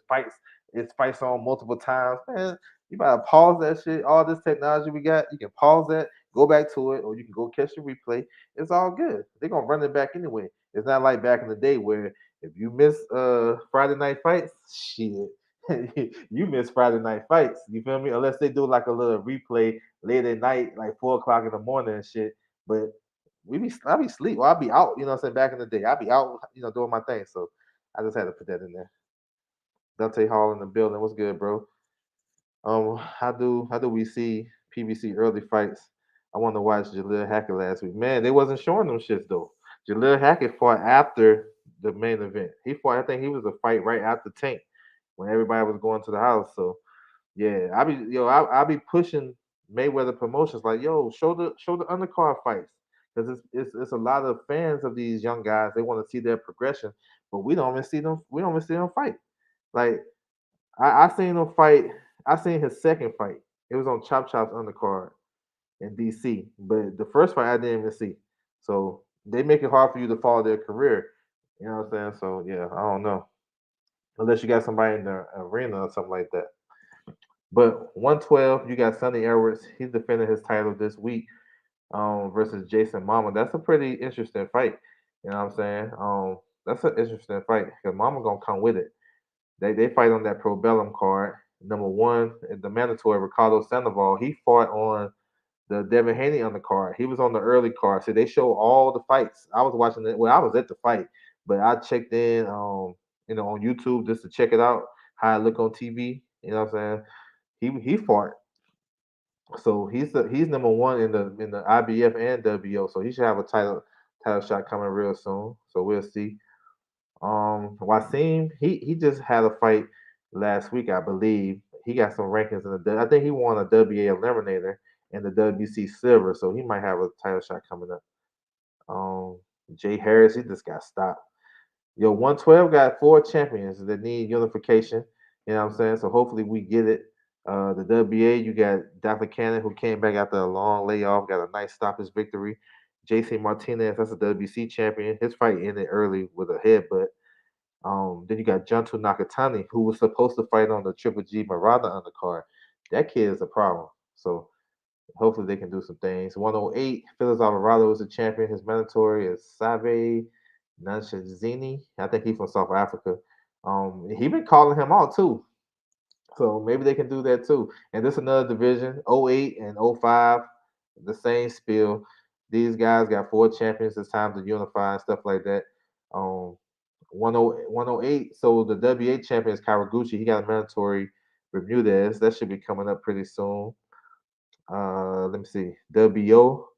it's fights on multiple times. Man, you better pause that shit. All this technology we got, you can pause that. Go back to it, or you can go catch the replay. It's all good. They're gonna run it back anyway. It's not like back in the day where if you miss Friday night fights, shit, you miss Friday night fights. You feel me? Unless they do like a little replay late at night, like 4 o'clock in the morning and shit. But I be sleep or I be out. You know what I'm saying? Back in the day, I be out. Doing my thing. So I just had to put that in there. Dante Hall in the building. What's good, bro? How do we see PBC early fights? I want to watch Jalil Hackett last week. Man, they wasn't showing them shits though. Jalil Hackett fought after the main event. He fought. I think he was a fight right after Tank when everybody was going to the house. So yeah, I be pushing Mayweather Promotions like yo, show the undercard fights because it's a lot of fans of these young guys. They want to see their progression, but we don't even see them. We don't even see them fight. Like I seen him fight. I seen his second fight. It was on Chop Chop's undercard in DC. But the first fight I didn't even see. So they make it hard for you to follow their career. You know what I'm saying? So yeah, I don't know. Unless you got somebody in the arena or something like that. But 112, you got Sonny Edwards. He's defending his title this week versus Jason Mama. That's a pretty interesting fight. You know what I'm saying? That's an interesting fight because Mama gonna come with it. They fight on that Pro Bellum card. Number one, the mandatory Ricardo Sandoval. He fought on the Devin Haney on the card. He was on the early card. So they show all the fights. I was watching it. Well, I was at the fight, but I checked in on YouTube just to check it out, how it look on TV. You know what I'm saying? He fought. So he's number one in the IBF and WO. So he should have a title shot coming real soon. So we'll see. Wasim, he just had a fight last week, I believe. He got some rankings in I think he won a WA eliminator and the WC silver, so he might have a title shot coming up. Um, Jay Harris, he just got stopped. Yo, 112 got four champions that need unification. You know what I'm saying? So hopefully we get it. The WA, you got Dr. Cannon who came back after a long layoff, got a nice stoppage victory. JC Martinez, that's a WC champion. His fight ended early with a headbutt. Then you got Junto Nakatani, who was supposed to fight on the Triple G Murata undercard. That kid is a problem. So hopefully they can do some things. 108, Felix Alvarado is the champion. His mandatory is Save Nanshazini. I think he's from South Africa. He been calling him out too. So maybe they can do that too. And this another division, '08 and '05, the same spiel. These guys got four champions. It's time to unify and stuff like that. Um, 108. So the WA champion is Kawaguchi. He got a mandatory Bermudez. That should be coming up pretty soon. Let me see. WO,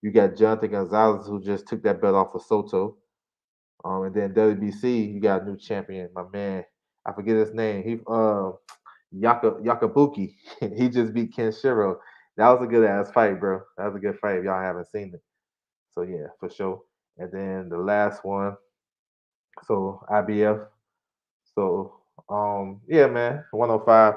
you got Jonathan Gonzalez who just took that belt off of Soto. And then WBC, you got a new champion, my man. I forget his name. He Yakabuki. He just beat Ken Shiro. That was a good ass fight, bro. That was a good fight if y'all haven't seen it. So yeah, for sure. And then the last one, so IBF. So yeah, man, 105.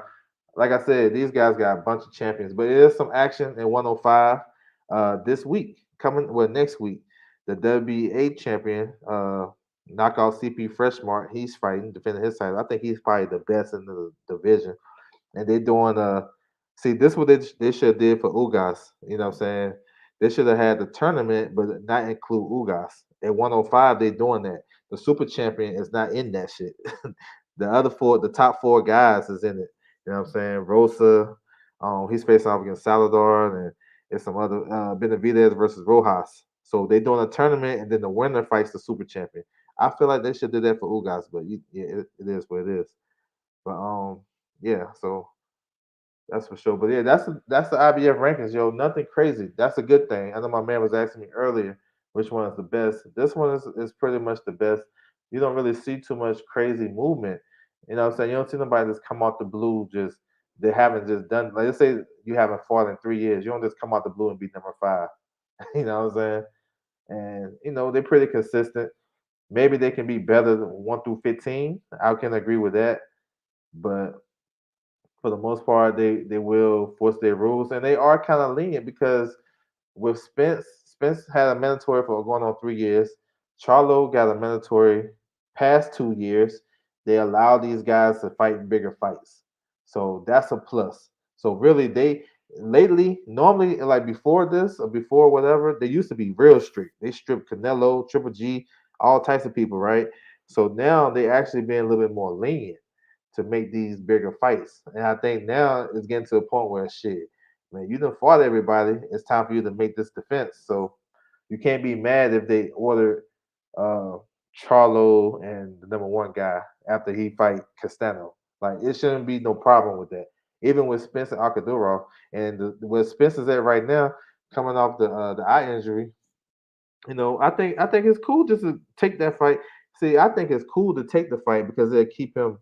Like I said, these guys got a bunch of champions, but there is some action in 105 this week coming. Well, next week, the WBA champion, knockout CP Freshmart, he's fighting, defending his title. I think he's probably the best in the division, and they're doing see this is what they should have did for Ugas. You know what I'm saying? They should have had the tournament, but not include Ugas. At 105, they doing that. The super champion is not in that shit. The other four, the top four guys is in it. You know what I'm saying? Rosa, he's facing off against Saladar and some other Benavidez versus Rojas. So they doing a tournament and then the winner fights the super champion. I feel like they should do that for Ugas, but yeah, it is what it is. But yeah, so that's for sure. But yeah, that's the IBF rankings, yo. Nothing crazy. That's a good thing. I know my man was asking me earlier which one is the best. This one is pretty much the best. You don't really see too much crazy movement. You know what I'm saying? You don't see nobody just come out the blue just they haven't just done like let's say you haven't fought in 3 years. You don't just come out the blue and be number five. You know what I'm saying? And they're pretty consistent. Maybe they can be better than 1 through 15. I can agree with that. But for the most part, they will force their rules, and they are kind of lenient because with Spence had a mandatory for going on 3 years. Charlo got a mandatory past 2 years. They allow these guys to fight in bigger fights, so that's a plus. So really, Lately, normally like before this or before whatever, they used to be real strict. They stripped Canelo, Triple G, all types of people, right? So now they actually being a little bit more lenient to make these bigger fights. And I think now it's getting to a point where shit, man, you done fought everybody. It's time for you to make this defense. So you can't be mad if they order uh Charlo and the number one guy after he fight Castano. Like it shouldn't be no problem with that. Even with Spencer Akadurov and where Spencer's at right now, coming off the eye injury, I think it's cool just to take that fight. See, I think it's cool to take the fight because it'll keep him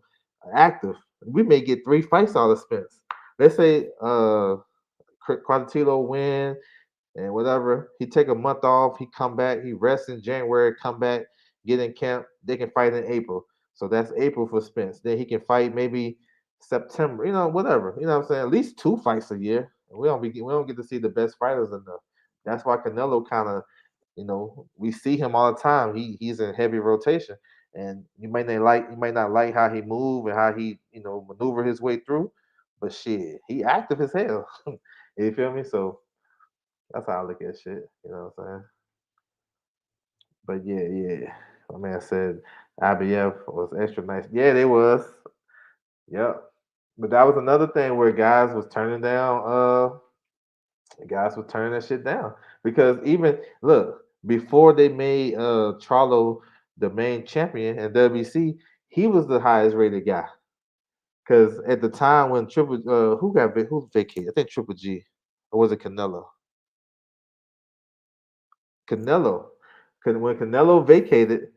active. We may get 3 fights out of Spence. Let's say Quadratillo win and whatever. He take a month off. He come back. He rests in January. Come back. Get in camp. They can fight in April. So that's April for Spence. Then he can fight maybe September. Whatever. You know what I'm saying? At least 2 fights a year. We don't get to see the best fighters enough. That's why Canelo kind of we see him all the time. He's in heavy rotation, and you might not like how he move and how he maneuver his way through, but shit, he active as hell. You feel me? So that's how I look at shit. You know what I'm saying? But yeah, yeah. My man said IBF was extra nice. Yeah, they was. Yep. But that was another thing where guys was turning that shit down. Because even look, before they made Charlo the main champion in WBC, he was the highest rated guy. Because at the time when Triple who vacated? I think Triple G. Or was it Canelo? Canelo. When Canelo vacated,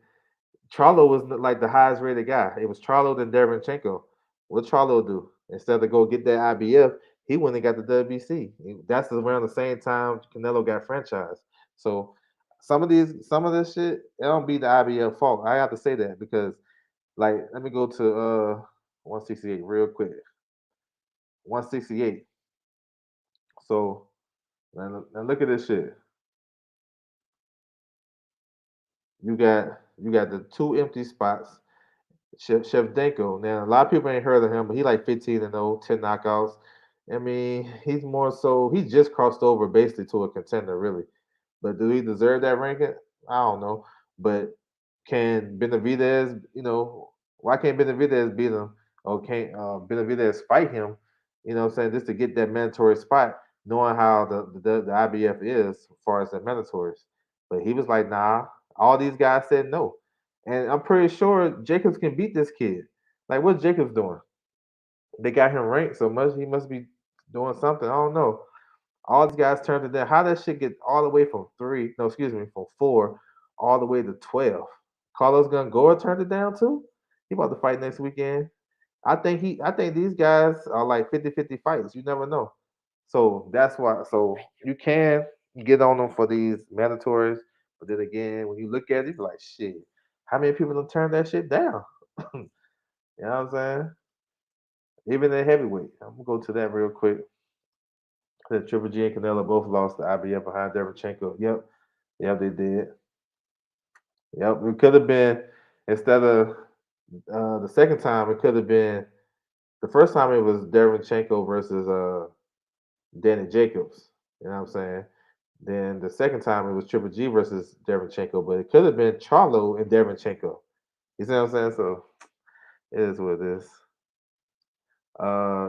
Charlo was like the highest rated guy. It was Charlo then Derevchenko. What Charlo do? Instead of go get that IBF, he went and got the WBC. That's around the same time Canelo got franchised. So some of this shit, it don't be the IBF fault. I have to say that because like let me go to 168 real quick. 168. So now look at this shit. You got the two empty spots. Shevdenko. Now a lot of people ain't heard of him, but he like 15-0, 10 knockouts. I mean, he's more so he just crossed over basically to a contender, really. But do he deserve that ranking? I don't know. But can Benavidez, why can't Benavidez beat him? Or can't Benavidez fight him? You know what I'm saying? Just to get that mandatory spot, knowing how the IBF is as far as the mandatories. But he was like, nah. All these guys said no. And I'm pretty sure Jacobs can beat this kid. Like, what's Jacobs doing? They got him ranked so much, he must be doing something. I don't know. All these guys turned it down. How that shit get all the way from three? No, excuse me, from four all the way to 12. Carlos Gongora turned it down too. He about to fight next weekend. I think these guys are like 50-50 fights. You never know. So that's why. So you can get on them for these mandatories, but then again, when you look at it, you're like shit. How many people have turned that shit down? You know what I'm saying? Even in heavyweight. I'm gonna go to that real quick. The Triple G and Canelo both lost the IBF behind Derevchenko. Yep. Yep, they did. Yep. It could have been instead of the second time, it could have been the first time it was Derevchenko versus Danny Jacobs. You know what I'm saying? Then the second time it was Triple G versus Derevchenko, but it could have been Charlo and Derevchenko. You see what I'm saying? So it is what it is.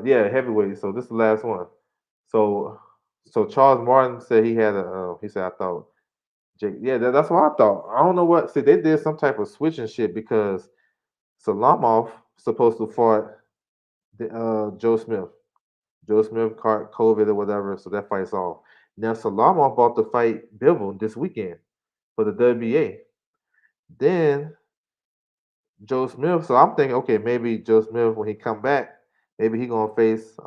Yeah, heavyweight. So this is the last one. So so Charles Martin said he had a. He said I thought Jake. Yeah, that's what I thought. I don't know what. See, they did some type of switching shit because Salamov supposed to fight Joe Smith. Joe Smith caught COVID or whatever, so that fight's off. Now Salamov about to fight Bivol this weekend for the WBA. Then Joe Smith. So I'm thinking, okay, maybe Joe Smith when he come back, maybe he gonna face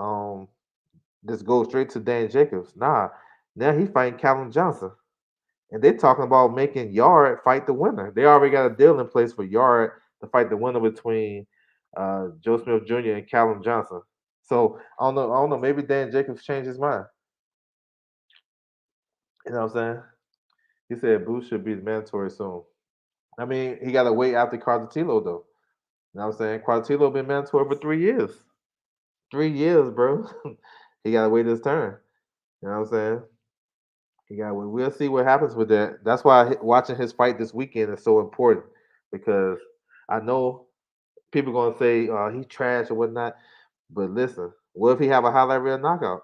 just go straight to Dan Jacobs. Nah, now he fighting Callum Johnson. And they're talking about making Yard fight the winner. They already got a deal in place for Yard to fight the winner between Joe Smith Jr. and Callum Johnson. So I don't know. I don't know. Maybe Dan Jacobs changed his mind. You know what I'm saying? He said Boost should be mandatory soon. I mean, he got to wait after Carttillo though. You know what I'm saying? Cartillo been mandatory for 3 years. 3 years, bro. He gotta wait his turn. You know what I'm saying? He got. We'll see what happens with that. That's why watching his fight this weekend is so important because I know people gonna say he trash or whatnot. But listen, what if he have a highlight reel knockout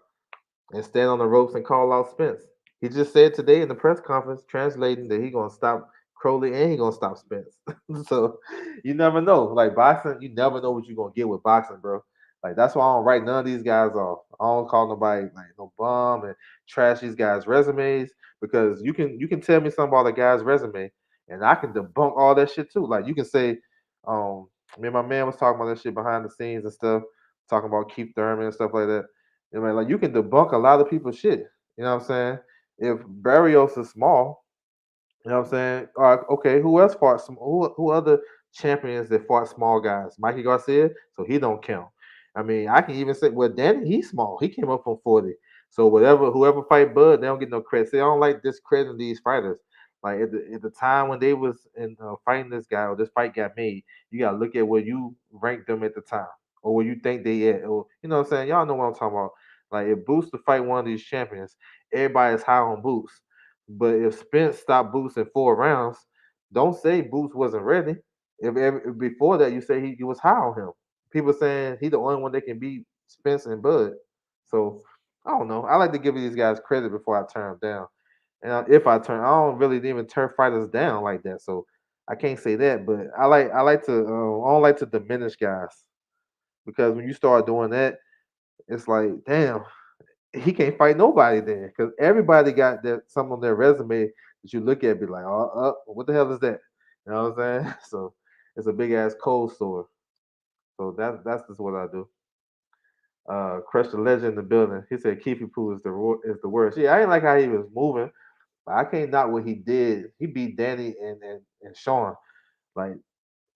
and stand on the ropes and call out Spence? He just said today in the press conference, translating that he gonna stop Crowley and he gonna stop Spence. So you never know. Like boxing, you never know what you're gonna get with boxing, bro. Like that's why I don't write none of these guys off. I don't call nobody like no bum and trash these guys' resumes because you can tell me something about a guy's resume and I can debunk all that shit too. Like you can say, um, me and my man was talking about that shit behind the scenes and stuff, talking about Keith Thurman and stuff like that. You know, like you can debunk a lot of people's shit. You know what I'm saying? If Barrios is small, you know what I'm saying? Okay, who else fought some? Who other champions that fought small guys? Mikey Garcia, so he don't count. I mean, I can even say, well, Danny, he's small. He came up from 40. So whoever fight Bud, they don't get no credit. See, I don't like discrediting these fighters. Like at the time when they was in fighting this guy or this fight got made, you gotta look at where you rank them at the time or where you think they at, or you know what I'm saying. Y'all know what I'm talking about. Like if Boots to fight one of these champions, everybody's high on Boots. But if Spence stopped Boots in 4 rounds, don't say Boots wasn't ready. If before that you say he was high on him. People saying he the only one that can beat Spence and Bud. So I don't know. I like to give these guys credit before I turn them down. And if I turn, I don't really even turn fighters down like that. So I can't say that. But I like to I don't like to diminish guys because when you start doing that, it's like damn, he can't fight nobody then because everybody got that something on their resume that you look at be like, oh, what the hell is that? You know what I'm saying? So it's a big ass cold sore. So that's just what I do. Crush the legend in the building. He said Keefy Poo is the worst. Yeah, I ain't like how he was moving, but I can't knock what he did. He beat Danny and Sean. Like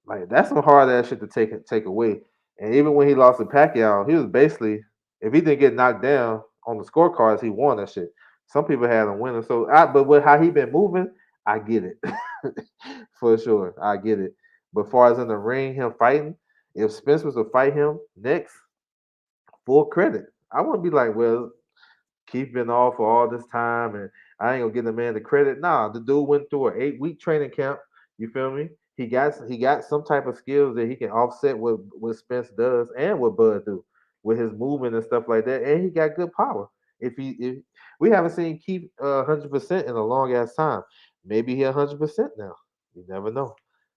like that's some hard ass shit to take away. And even when he lost to Pacquiao, he was basically if he didn't get knocked down on the scorecards, he won that shit. Some people had him winning. So but with how he been moving, I get it. For sure. I get it. But far as in the ring, him fighting, if Spence was to fight him next, full credit. I wouldn't be like, well, Keith been off for all this time, and I ain't gonna give the man the credit. Nah, the dude went through an 8 week training camp. You feel me? He got some type of skills that he can offset what Spence does and what Bud do with his movement and stuff like that, and he got good power. If we haven't seen Keith 100% in a long ass time, maybe he 100% now. You never know.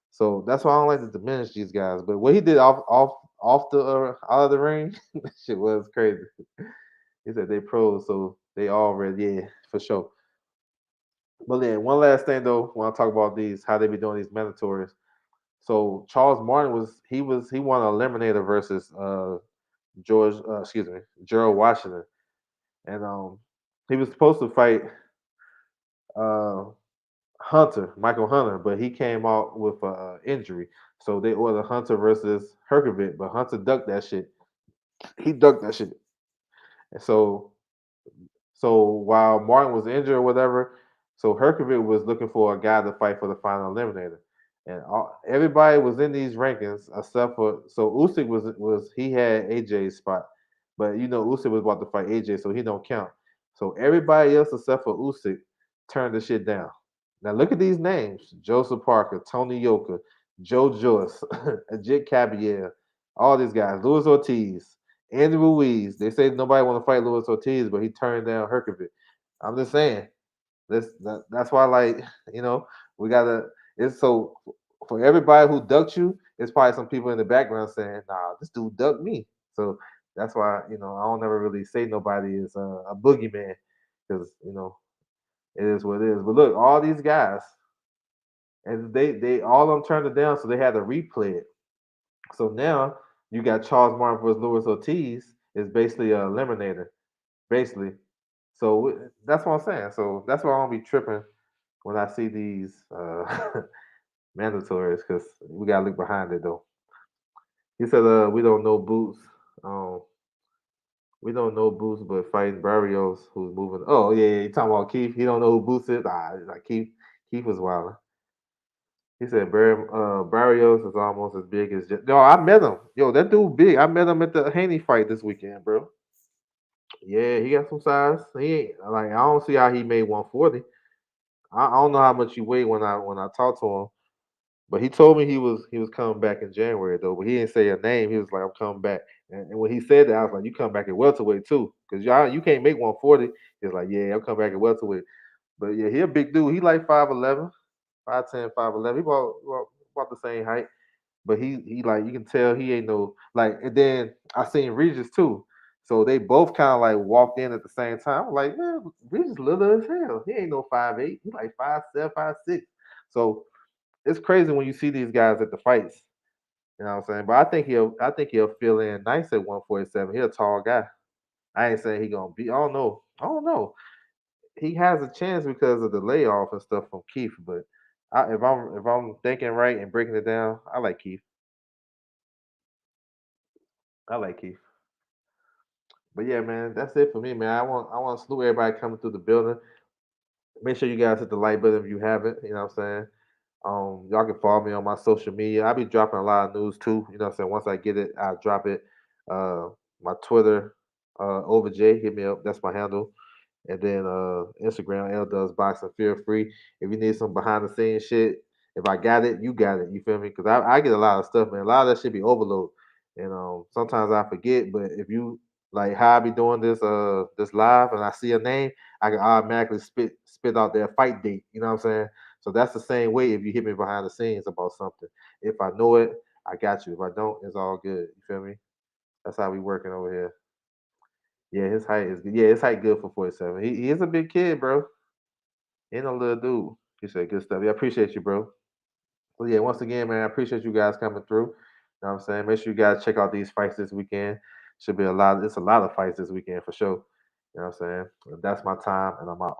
So that's why I don't like to diminish these guys. But what he did off the out of the ring, that shit was crazy. He said they pros, so they all ready. Yeah, for sure. But then one last thing though, when I talk about these, how they be doing these mandatories. So Charles Martin he won a eliminator versus Gerald Washington, and he was supposed to fight uh Michael Hunter, but he came out with a injury. So they ordered Hunter versus Herkovic, but Hunter ducked that shit. He ducked that shit. And so while Martin was injured or whatever, so Herkovic was looking for a guy to fight for the final eliminator, and everybody was in these rankings except for so Usyk was he had AJ's spot, but you know Usyk was about to fight AJ, so he don't count. So everybody else except for Usyk turned the shit down. Now look at these names: Joseph Parker, Tony Yoka, Joe Joyce, Ajit Cabier, all these guys, Luis Ortiz. Andy Ruiz. They say nobody want to fight Luis Ortiz, but he turned down Herkovic. I'm just saying. That's why, like, you know, we gotta. It's so for everybody who ducked you, it's probably some people in the background saying, "Nah, this dude ducked me." So that's why I don't ever really say nobody is a boogeyman because it is what it is. But look, all these guys, and they all of them turned it down, so they had to replay it. So now you got Charles Martin versus Luis Ortiz is basically a eliminator, basically. So that's what I'm saying. So that's why I don't be tripping when I see these mandatories because we gotta look behind it though. He said, we don't know Boots. Um, we don't know Boots, but fighting Barrios, who's moving. Oh yeah, you talking about Keith? He don't know who Boots is. Like Keith was wild. He said Barrios is almost as big as. No, I met him. Yo, that dude big. I met him at the Haney fight this weekend, bro. Yeah, he got some size. He ain't like I don't see how he made 140. I don't know how much he weighed when I talked to him, but he told me he was coming back in January though. But he didn't say a name. He was like, "I'm coming back." And when he said that, I was like, "You come back at welterweight too, because y'all you can't make 140." He's like, "Yeah, I'm coming back at welterweight." But yeah, he a big dude. He like 5'11", 5'10", 5'11". He about the same height. But he like you can tell he ain't no like. And then I seen Regis too, so they both kind of like walked in at the same time. I'm like, man, Regis little as hell. He ain't no 5'8". He like 5'7", 5'6". So it's crazy when you see these guys at the fights. You know what I'm saying? But I think he'll feel in nice at 147. He a tall guy. I ain't saying he gonna be. I don't know. I don't know. He has a chance because of the layoff and stuff from Keith. But if I'm thinking right and breaking it down, I like Keith. I like Keith. But yeah, man, that's it for me, man. I want to salute everybody coming through the building. Make sure you guys hit the like button if you haven't. You know what I'm saying? Y'all can follow me on my social media. I'll be dropping a lot of news too. You know what I'm saying? Once I get it, I'll drop it. My Twitter, overj, hit me up. That's my handle. And then Instagram, L does boxing. Feel free if you need some behind the scenes shit. If I got it, you got it. You feel me? Because I get a lot of stuff, man. A lot of that should be overload, and sometimes I forget. But if you like how I be doing this live, and I see a name, I can automatically spit out their fight date. You know what I'm saying? So that's the same way if you hit me behind the scenes about something. If I know it, I got you. If I don't, it's all good. You feel me? That's how we working over here. Yeah, his height is good. Yeah, his height good for 47. He is a big kid, bro. He ain't no little dude. He said good stuff. Yeah, I appreciate you, bro. So yeah, once again, man, I appreciate you guys coming through. You know what I'm saying? Make sure you guys check out these fights this weekend. Should be a lot. It's a lot of fights this weekend for sure. You know what I'm saying? That's my time, and I'm out.